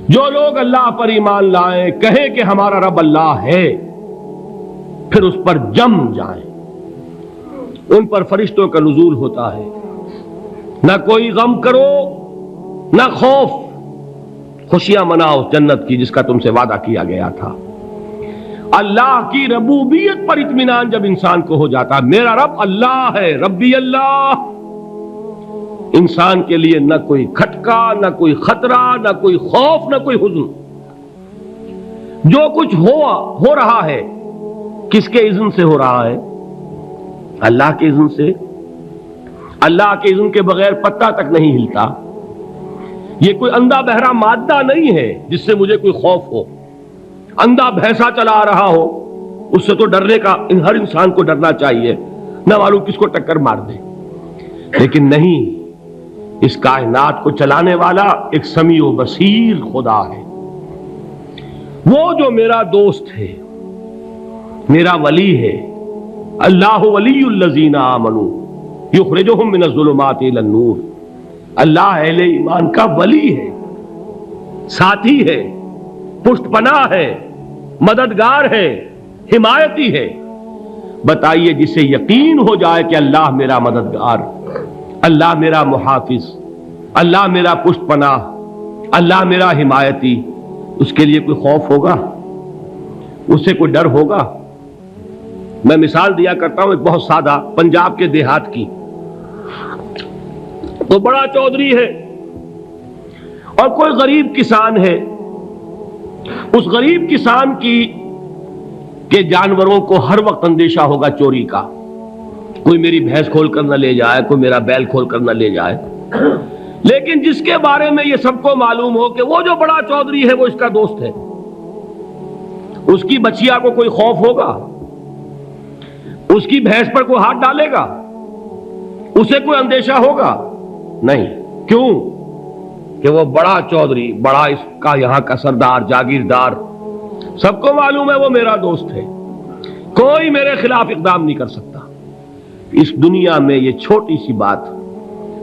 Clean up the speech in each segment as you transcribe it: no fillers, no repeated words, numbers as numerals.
جو لوگ اللہ پر ایمان لائیں، کہیں کہ ہمارا رب اللہ ہے، پھر اس پر جم جائیں، ان پر فرشتوں کا نزول ہوتا ہے۔ نہ کوئی غم کرو نہ خوف، خوشیاں مناؤ جنت کی جس کا تم سے وعدہ کیا گیا تھا۔ اللہ کی ربوبیت پر اطمینان جب انسان کو ہو جاتا، میرا رب اللہ ہے، ربی اللہ، انسان کے لیے نہ کوئی کھٹکا، نہ کوئی خطرہ، نہ کوئی خوف، نہ کوئی حزن۔ جو کچھ ہو رہا ہے کس کے اذن سے ہو رہا ہے؟ اللہ کے اذن سے۔ اللہ کے اذن کے بغیر پتہ تک نہیں ہلتا۔ یہ کوئی اندھا بہرا مادہ نہیں ہے جس سے مجھے کوئی خوف ہو۔ اندھا بھینسا چلا آ رہا ہو، اس سے تو ڈرنے کا ہر انسان کو ڈرنا چاہیے، نہ معلوم کس کو ٹکر مار دے۔ لیکن نہیں، اس کائنات کو چلانے والا ایک سمیع و بصیر خدا ہے، وہ جو میرا دوست ہے، میرا ولی ہے۔ اللہ ولی الذین آمنوا یخرجہم من الظلمات الی النور۔ اللہ اہل ایمان کا ولی ہے، ساتھی ہے، پشت پناہ ہے، مددگار ہے، حمایتی ہے۔ بتائیے جسے یقین ہو جائے کہ اللہ میرا مددگار، اللہ میرا محافظ، اللہ میرا پشت پناہ، اللہ میرا حمایتی، اس کے لیے کوئی خوف ہوگا؟ اس سے کوئی ڈر ہوگا؟ میں مثال دیا کرتا ہوں ایک بہت سادہ پنجاب کے دیہات کی۔ تو بڑا چودھری ہے اور کوئی غریب کسان ہے۔ اس غریب کسان کے جانوروں کو ہر وقت اندیشہ ہوگا چوری کا، کوئی میری بھینس کھول کر نہ لے جائے، کوئی میرا بیل کھول کر نہ لے جائے۔ لیکن جس کے بارے میں یہ سب کو معلوم ہو کہ وہ جو بڑا چودھری ہے وہ اس کا دوست ہے، اس کی بچیا کو کوئی خوف ہوگا؟ اس کی بھینس پر کوئی ہاتھ ڈالے گا؟ اسے کوئی اندیشہ ہوگا؟ نہیں۔ کیوں؟ کہ وہ بڑا چودھری، بڑا اس کا یہاں کا سردار، جاگیردار، سب کو معلوم ہے وہ میرا دوست ہے، کوئی میرے خلاف اقدام نہیں کر سکتا۔ اس دنیا میں یہ چھوٹی سی بات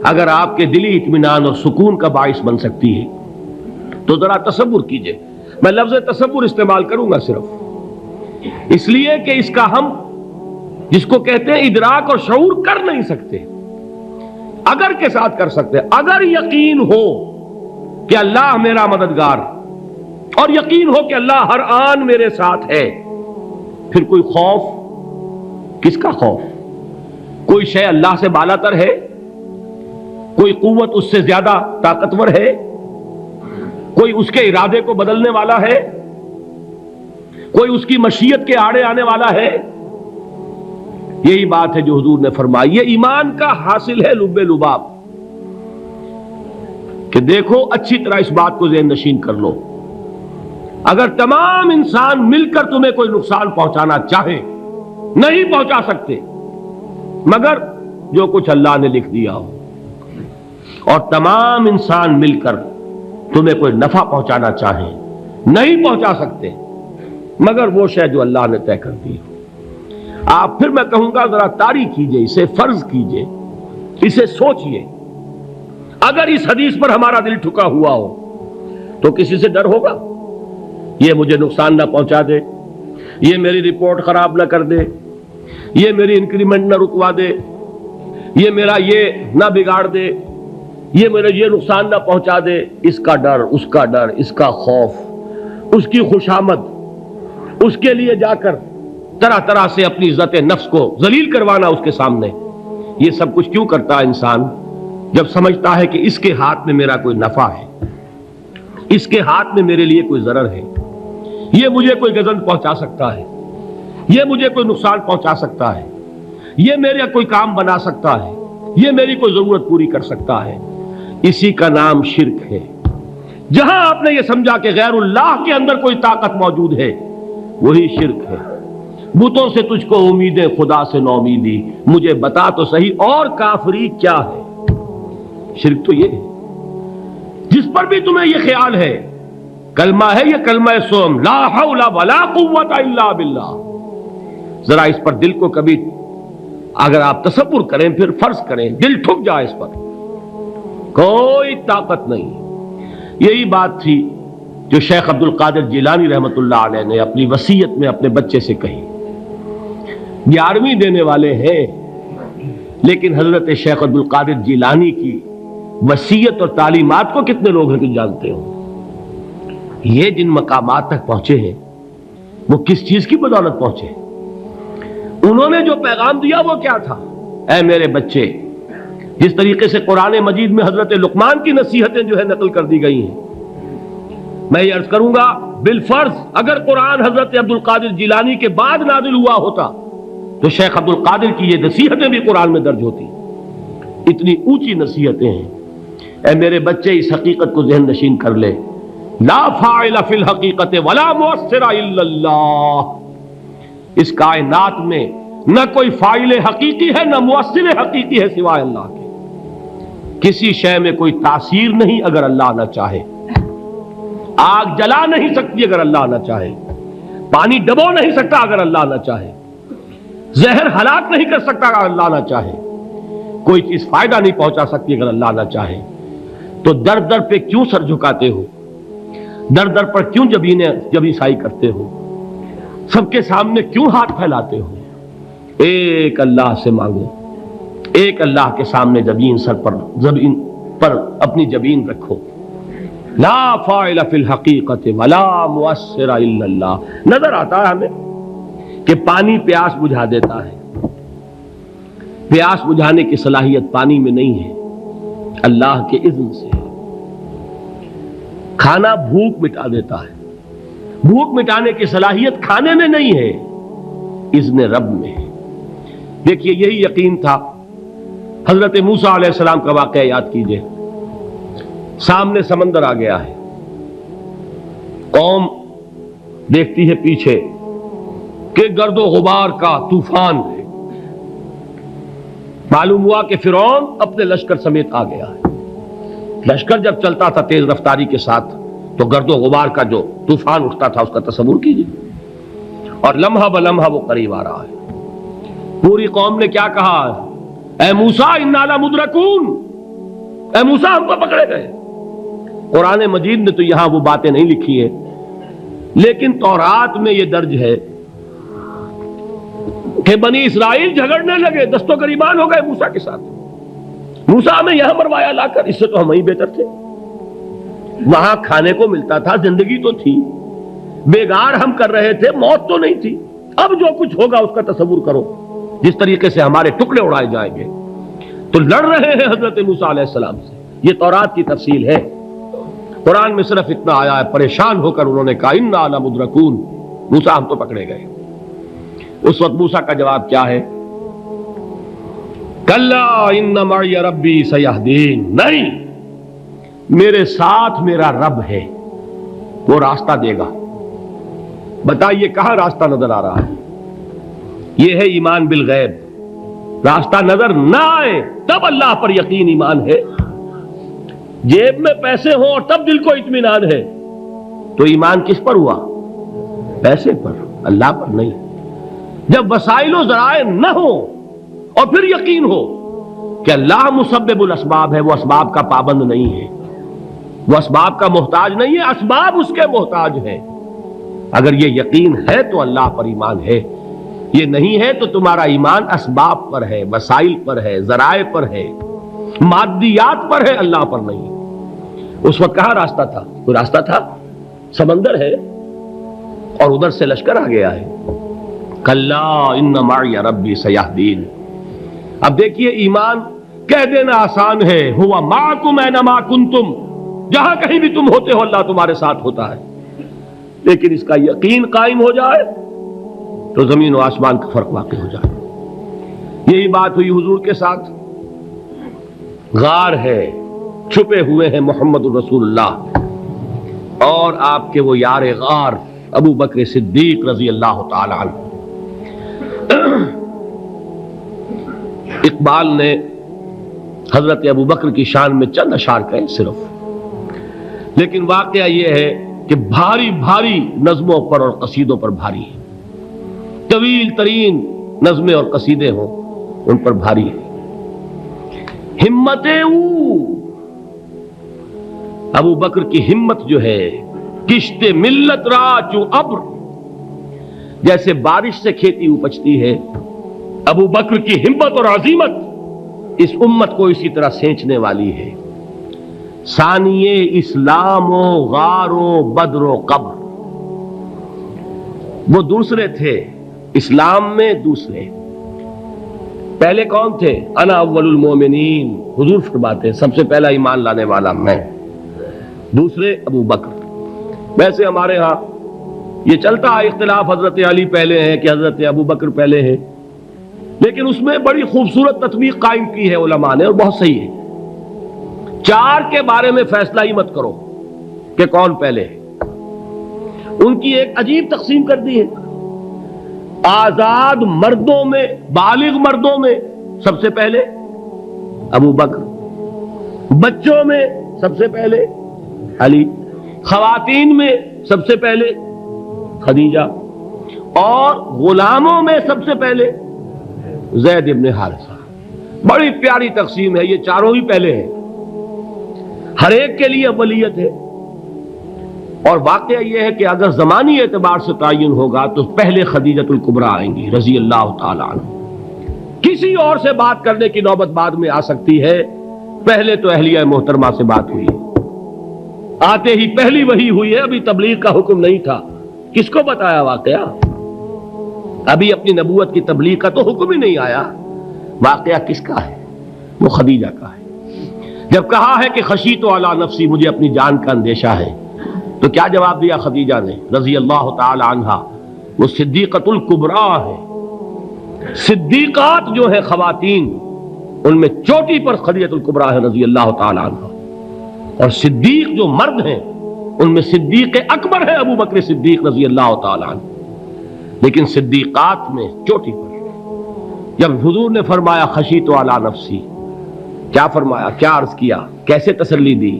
اگر آپ کے دلی اطمینان اور سکون کا باعث بن سکتی ہے تو ذرا تصور کیجئے۔ میں لفظ تصور استعمال کروں گا صرف اس لیے کہ اس کا ہم جس کو کہتے ہیں ادراک اور شعور کر نہیں سکتے، اگر کے ساتھ کر سکتے۔ اگر یقین ہو کہ اللہ میرا مددگار اور یقین ہو کہ اللہ ہر آن میرے ساتھ ہے، پھر کوئی خوف، کس کا خوف؟ کوئی شے اللہ سے بالاتر ہے؟ کوئی قوت اس سے زیادہ طاقتور ہے؟ کوئی اس کے ارادے کو بدلنے والا ہے؟ کوئی اس کی مشیت کے آڑے آنے والا ہے؟ یہی بات ہے جو حضور نے فرمائی۔ یہ ایمان کا حاصل ہے لب لباب، کہ دیکھو اچھی طرح اس بات کو ذہن نشین کر لو، اگر تمام انسان مل کر تمہیں کوئی نقصان پہنچانا چاہے نہیں پہنچا سکتے، مگر جو کچھ اللہ نے لکھ دیا ہو، اور تمام انسان مل کر تمہیں کوئی نفع پہنچانا چاہیں نہیں پہنچا سکتے، مگر وہ شے جو اللہ نے طے کر دی ہو۔ آپ پھر میں کہوں گا ذرا طاری کیجئے، اسے فرض کیجئے، اسے سوچئے۔ اگر اس حدیث پر ہمارا دل ٹھکا ہوا ہو تو کسی سے ڈر ہوگا؟ یہ مجھے نقصان نہ پہنچا دے، یہ میری رپورٹ خراب نہ کر دے، یہ میری انکریمنٹ نہ رکوا دے، یہ میرا یہ نہ بگاڑ دے، یہ میرا یہ نقصان نہ پہنچا دے۔ اس کا ڈر، اس کا ڈر، اس کا خوف، اس کی خوشامد، اس کے لیے جا کر طرح طرح سے اپنی عزت نفس کو ذلیل کروانا اس کے سامنے، یہ سب کچھ کیوں کرتا ہے انسان؟ جب سمجھتا ہے کہ اس کے ہاتھ میں میرا کوئی نفع ہے، اس کے ہاتھ میں میرے لیے کوئی ضرر ہے، یہ مجھے کوئی گزن پہنچا سکتا ہے، یہ مجھے کوئی نقصان پہنچا سکتا ہے، یہ میرا کوئی کام بنا سکتا ہے، یہ میری کوئی ضرورت پوری کر سکتا ہے، اسی کا نام شرک ہے۔ جہاں آپ نے یہ سمجھا کہ غیر اللہ کے اندر کوئی طاقت موجود ہے، وہی شرک ہے۔ بتوں سے تجھ کو امیدیں، خدا سے نومیدی، مجھے بتا تو صحیح اور کافری کیا ہے؟ شرک تو یہ ہے۔ جس پر بھی تمہیں یہ خیال ہے، کلمہ ہے یہ کلمہ سوم، لا حول ولا قوت الا باللہ، ذرا اس پر دل کو کبھی اگر آپ تصور کریں، پھر فرض کریں، دل ٹھک جائے اس پر، کوئی طاقت نہیں۔ یہی بات تھی جو شیخ عبد القادر جیلانی رحمۃ اللہ علیہ نے اپنی وصیت میں اپنے بچے سے کہی. 11ویں دینے والے ہیں، لیکن حضرت شیخ عبد القادر جیلانی کی وصیت اور تعلیمات کو کتنے لوگ ہیں کہ جانتے ہو؟ یہ جن مقامات تک پہنچے ہیں وہ کس چیز کی بدولت پہنچے؟ انہوں نے جو پیغام دیا وہ کیا تھا؟ اے میرے بچے، جس طریقے سے قرآن مجید میں حضرت لقمان کی نصیحتیں جو ہے نقل کر دی گئی ہیں، میں یہ عرض کروں گا بالفرض اگر قرآن حضرت عبد القادر جیلانی کے بعد نازل ہوا ہوتا تو شیخ عبد القادر کی یہ نصیحتیں بھی قرآن میں درج ہوتی. اتنی اونچی نصیحتیں ہیں. اے میرے بچے، اس حقیقت کو ذہن نشین کر لے، لا فاعل فی الحقیقت ولا مؤثر الا اللہ. اس کائنات میں نہ کوئی فاعل حقیقی ہے نہ مؤثر حقیقی ہے سوائے اللہ کے. کسی شے میں کوئی تاثیر نہیں اگر اللہ نہ چاہے. آگ جلا نہیں سکتی اگر اللہ نہ چاہے. پانی ڈبو نہیں سکتا اگر اللہ نہ چاہے. زہر ہلاک نہیں کر سکتا اگر اللہ نہ چاہے. کوئی چیز فائدہ نہیں پہنچا سکتی اگر اللہ نہ چاہے. تو در در پہ کیوں سر جھکاتے ہو؟ در در پر کیوں جبیں سائی کرتے ہو؟ سب کے سامنے کیوں ہاتھ پھیلاتے ہو؟ ایک اللہ سے مانگو. ایک اللہ کے سامنے زمین پر اپنی جبین رکھو. لا فاعل فی الحقیقت ولا مؤثر الا اللہ. نظر آتا ہے ہمیں کہ پانی پیاس بجھا دیتا ہے. پیاس بجھانے کی صلاحیت پانی میں نہیں ہے، اللہ کے اذن سے. کھانا بھوک مٹا دیتا ہے. بھوک مٹانے کی صلاحیت کھانے میں نہیں ہے، اذن رب میں ہے. دیکھیے یہی یقین تھا. حضرت موسیٰ علیہ السلام کا واقعہ یاد کیجئے. سامنے سمندر آ گیا ہے. قوم دیکھتی ہے پیچھے کہ گرد و غبار کا طوفان ہے. معلوم ہوا کہ فرعون اپنے لشکر سمیت آ گیا ہے. لشکر جب چلتا تھا تیز رفتاری کے ساتھ تو گرد و غبار کا جو طوفان اٹھتا تھا اس کا تصور کیجیے. اور لمحہ بلمحہ وہ قریب آ رہا ہے. پوری قوم نے کیا کہا؟ اے موسیٰ انا لمدرکون. اے موسیٰ ہم کو پکڑے گئے. قرآن مجید نے تو یہاں وہ باتیں نہیں لکھی ہیں، لیکن تورات میں یہ درج ہے کہ بنی اسرائیل جھگڑنے لگے، دست و گریبان ہو گئے موسیٰ کے ساتھ. موسیٰ ہمیں یہاں مروایا لا کر، اس سے تو ہم ہی بہتر تھے. وہاں کھانے کو ملتا تھا، زندگی تو تھی، بیگار ہم کر رہے تھے، موت تو نہیں تھی. اب جو کچھ ہوگا اس کا تصور کرو، جس طریقے سے ہمارے ٹکڑے اڑائے جائیں گے. تو لڑ رہے ہیں حضرت موسیٰ علیہ السلام سے. یہ تورات کی تفصیل ہے. قرآن میں صرف اتنا آیا ہے، پریشان ہو کر انہوں نے کہا انا لمدرکون. موسیٰ ہم تو پکڑے گئے. اس وقت موسیٰ کا جواب کیا ہے؟ کلا ان معی ربی سیہدین. نہیں، میرے ساتھ میرا رب ہے، وہ راستہ دے گا. بتائیے کہاں راستہ نظر آ رہا ہے؟ یہ ہے ایمان بالغیب. راستہ نظر نہ آئے تب اللہ پر یقین ایمان ہے. جیب میں پیسے ہوں اور تب دل کو اطمینان ہے تو ایمان کس پر ہوا؟ پیسے پر، اللہ پر نہیں. جب وسائل و ذرائع نہ ہو اور پھر یقین ہو کہ اللہ مسبب الاسباب ہے، وہ اسباب کا پابند نہیں ہے، وہ اسباب کا محتاج نہیں ہے، اسباب اس کے محتاج ہیں. اگر یہ یقین ہے تو اللہ پر ایمان ہے. یہ نہیں ہے تو تمہارا ایمان اسباب پر ہے، وسائل پر ہے، ذرائع پر ہے، مادیات پر ہے، اللہ پر نہیں. اس وقت کہاں راستہ تھا؟ کوئی راستہ تھا؟ سمندر ہے اور ادھر سے لشکر آ گیا ہے. کلا ان معی ربی سیہدین. اب دیکھیے ایمان کہہ دینا آسان ہے، ہوا معکم اینما کنتم. جہاں کہیں بھی تم ہوتے ہو اللہ تمہارے ساتھ ہوتا ہے. لیکن اس کا یقین قائم ہو جائے تو زمین و آسمان کا فرق واقع ہو جائے. یہی بات ہوئی حضور کے ساتھ. غار ہے، چھپے ہوئے ہیں محمد الرسول اللہ اور آپ کے وہ یار غار ابو بکر صدیق رضی اللہ تعالی عنہ. اقبال نے حضرت ابو بکر کی شان میں چند اشعار کہے صرف، لیکن واقعہ یہ ہے کہ بھاری بھاری نظموں پر اور قصیدوں پر بھاری ہے. طویل ترین نظمیں اور قصیدے ہوں ان پر بھاری ہے. ہمت ابو بکر کی ہمت جو ہے کشت ملت را چو ابر، جیسے بارش سے کھیتی اپجتی ہے، ابو بکر کی ہمت اور عزیمت اس امت کو اسی طرح سینچنے والی ہے۔ ثانیے اسلام و غار و بدر و قبر، وہ دوسرے تھے اسلام میں، دوسرے پہلے کون تھے؟ انا اول المومنین، حضور فرماتے ہیں سب سے پہلا ایمان لانے والا میں، دوسرے ابو بکر۔ ویسے ہمارے ہاں یہ چلتا ہے اختلاف، حضرت علی پہلے ہیں کہ حضرت ابو بکر پہلے ہیں، لیکن اس میں بڑی خوبصورت تطبیق قائم کی ہے علماء نے، اور بہت صحیح ہے۔ چار کے بارے میں فیصلہ ہی مت کرو کہ کون پہلے ہے، ان کی ایک عجیب تقسیم کر دی ہے۔ آزاد مردوں میں، بالغ مردوں میں سب سے پہلے ابو بکر، بچوں میں سب سے پہلے علی، خواتین میں سب سے پہلے خدیجہ، اور غلاموں میں سب سے پہلے زید ابن حارثہ۔ بڑی پیاری تقسیم ہے، یہ چاروں ہی پہلے ہیں، ہر ایک کے لیے اولیت ہے۔ اور واقعہ یہ ہے کہ اگر زمانی اعتبار سے تعین ہوگا تو پہلے خدیجۃ الکبریٰ آئیں گی رضی اللہ تعالی عنہ، کسی اور سے بات کرنے کی نوبت بعد میں آ سکتی ہے، پہلے تو اہلیہ محترمہ سے بات ہوئی ہے، آتے ہی پہلی وحی ہوئی ہے، ابھی تبلیغ کا حکم نہیں تھا۔ کس کو بتایا واقعہ؟ ابھی اپنی نبوت کی تبلیغ کا تو حکم ہی نہیں آیا، واقعہ کس کا ہے؟ وہ خدیجہ کا ہے۔ جب کہا ہے کہ خشیت علی نفسی، مجھے اپنی جان کا اندیشہ ہے، تو کیا جواب دیا خدیجہ نے رضی اللہ تعالی عنہا؟ وہ صدیقۃ الکبریٰ ہے، صدیقات جو ہے خواتین ان میں چوٹی پر خدیجۃ الکبریٰ ہے رضی اللہ تعالی عنہا، اور صدیق جو مرد ہیں ان میں صدیق اکبر ہے ابو بکر صدیق رضی اللہ تعالی عنہ، لیکن صدیقات میں چوٹی پر۔ جب حضور نے فرمایا خشیت علی نفسی، کیا فرمایا؟ کیا عرض کیا؟ کیسے تسلی دی؟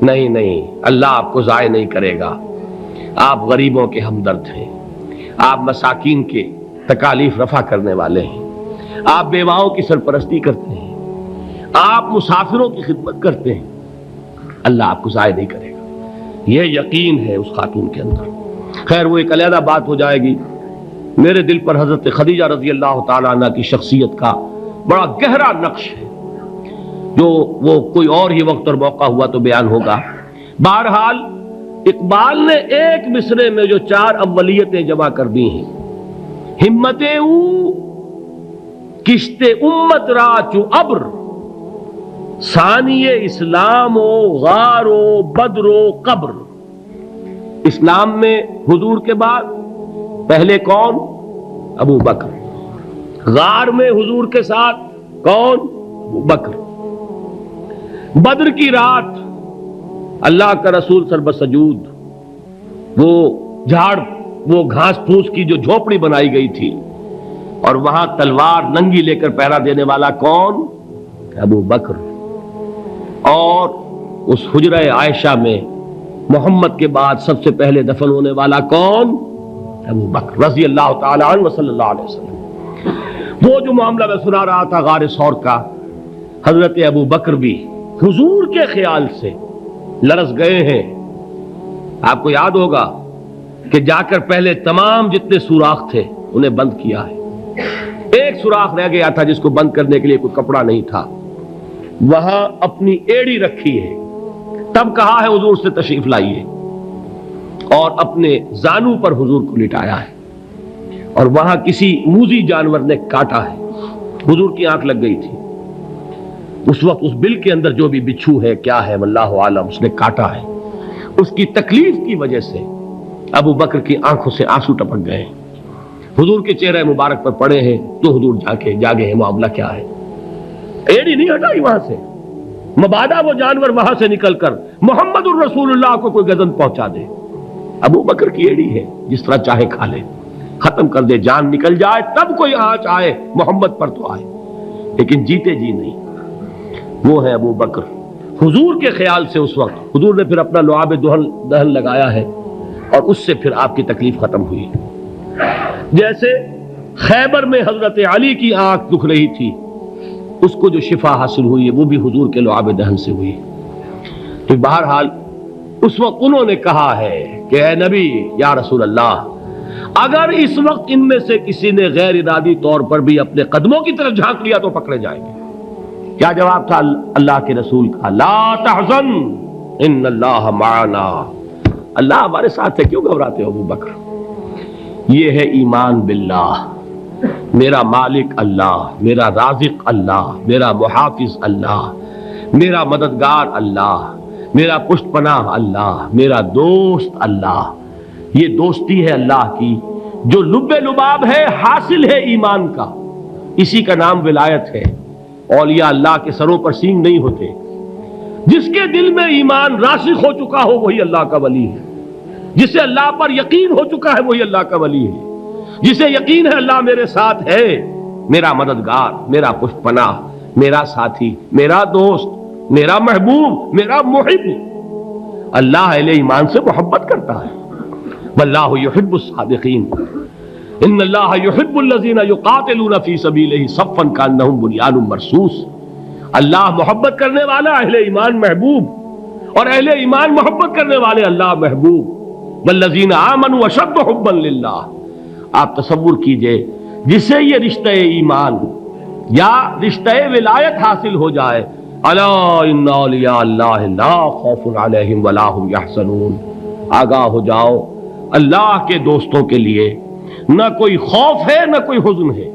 نہیں نہیں، اللہ آپ کو ضائع نہیں کرے گا، آپ غریبوں کے ہمدرد ہیں، آپ مساکین کے تکالیف رفع کرنے والے ہیں، آپ بیواؤں کی سرپرستی کرتے ہیں، آپ مسافروں کی خدمت کرتے ہیں، اللہ آپ کو ضائع نہیں کرے گا۔ یہ یقین ہے اس خاتون کے اندر۔ خیر وہ ایک علیحدہ بات ہو جائے گی۔ میرے دل پر حضرت خدیجہ رضی اللہ تعالی عنہ کی شخصیت کا بڑا گہرا نقش ہے، جو وہ کوئی اور ہی وقت اور موقع ہوا تو بیان ہوگا۔ بہرحال اقبال نے ایک مصرے میں جو چار اولیتیں جمع کر دی ہیں، ہمتیں او کشت امت را چو ابر، ثانی اسلام و غار و بدر و قبر۔ اسلام میں حضور کے بعد پہلے کون؟ ابو بکر۔ غار میں حضور کے ساتھ کون؟ ابو بکر۔ بدر کی رات اللہ کا رسول سربسجود وہ جھاڑ، وہ گھاس پھوس کی جو جھوپڑی بنائی گئی تھی، اور وہاں تلوار ننگی لے کر پہرا دینے والا کون؟ ابو بکر۔ اور اس حجرہ عائشہ میں محمد کے بعد سب سے پہلے دفن ہونے والا کون؟ ابو بکر رضی اللہ تعالی عنہ صلی اللہ علیہ وسلم۔ وہ جو معاملہ میں سنا رہا تھا غار ثور کا، حضرت ابو بکر بھی حضور کے خیال سے لرز گئے ہیں۔ آپ کو یاد ہوگا کہ جا کر پہلے تمام جتنے سوراخ تھے انہیں بند کیا ہے، ایک سوراخ رہ گیا تھا جس کو بند کرنے کے لیے کوئی کپڑا نہیں تھا، وہاں اپنی ایڑی رکھی ہے، تب کہا ہے حضور سے تشریف لائیے، اور اپنے زانو پر حضور کو لٹایا ہے، اور وہاں کسی موذی جانور نے کاٹا ہے، حضور کی آنکھ لگ گئی تھی اس وقت، اس بل کے اندر جو بھی بچھو ہے کیا ہے واللہ عالم، اس نے کاٹا ہے۔ اس کی تکلیف کی وجہ سے ابو بکر کی آنکھوں سے آنسو ٹپک گئے، حضور کے چہرے مبارک پر پڑے ہیں، تو حضور جاگے ہیں، معاملہ کیا ہے؟ ایڑی نہیں ہٹائی وہاں سے، مبادا وہ جانور وہاں سے نکل کر محمد الرسول اللہ کو کوئی گزن پہنچا دے، ابو بکر کی ایڑی ہے، جس طرح چاہے کھا لے، ختم کر دے، جان نکل جائے تب کوئی آنچ آئے محمد پر تو آئے، لیکن جیتے جی نہیں۔ وہ ہے ابو بکر حضور کے خیال سے۔ اس وقت حضور نے پھر اپنا لعاب دہن لگایا ہے، اور اس سے پھر آپ کی تکلیف ختم ہوئی۔ جیسے خیبر میں حضرت علی کی آنکھ دکھ رہی تھی، اس کو جو شفا حاصل ہوئی ہے وہ بھی حضور کے لعاب دہن سے ہوئی۔ تو بہرحال اس وقت انہوں نے کہا ہے کہ اے نبی یا رسول اللہ، اگر اس وقت ان میں سے کسی نے غیر ارادی طور پر بھی اپنے قدموں کی طرف جھانک لیا تو پکڑے جائیں گے۔ کیا جواب تھا اللہ کے رسول کا؟ لا تحزن ان اللہ معنا، اللہ ہمارے ساتھ ہے، کیوں گھبراتے ہو ابو بکر؟ یہ ہے ایمان باللہ، میرا مالک اللہ، میرا رازق اللہ، میرا محافظ اللہ، میرا مددگار اللہ، میرا پشت پناہ اللہ، میرا دوست اللہ۔ یہ دوستی ہے اللہ کی جو لب لباب ہے، حاصل ہے ایمان کا، اسی کا نام ولایت ہے۔ اولیاء اللہ کے سروں پر سینگ نہیں ہوتے، جس کے دل میں ایمان راسخ ہو چکا ہو وہی اللہ کا ولی ہے، جسے اللہ پر یقین ہو چکا ہے وہی اللہ کا ولی ہے، جسے یقین ہے اللہ میرے ساتھ ہے، میرا مددگار، میرا پشت پناہ، میرا ساتھی، میرا دوست، میرا محبوب، میرا محب۔ اللہ اہل ایمان سے محبت کرتا ہے، واللہ یحب الصادقین، ان اللہ یحب الذین یقاتلون فی سبیلہ صفا کانہم بنیان مرصوص۔ اللہ محبت کرنے والا، اہل ایمان محبوب، اور اہل ایمان محبت کرنے والے اللہ محبوب۔ والذین آمنوا اشد حبا للہ۔ آپ تصور کیجئے جسے یہ رشتہ ایمان یا رشتہ ولایت حاصل ہو جائے، الا ان اولیاء اللہ لا خوف علیہم ولا هم یحزنون، آگاہ ہو جاؤ، اللہ کے دوستوں کے لیے نہ کوئی خوف ہے نہ کوئی حزن ہے۔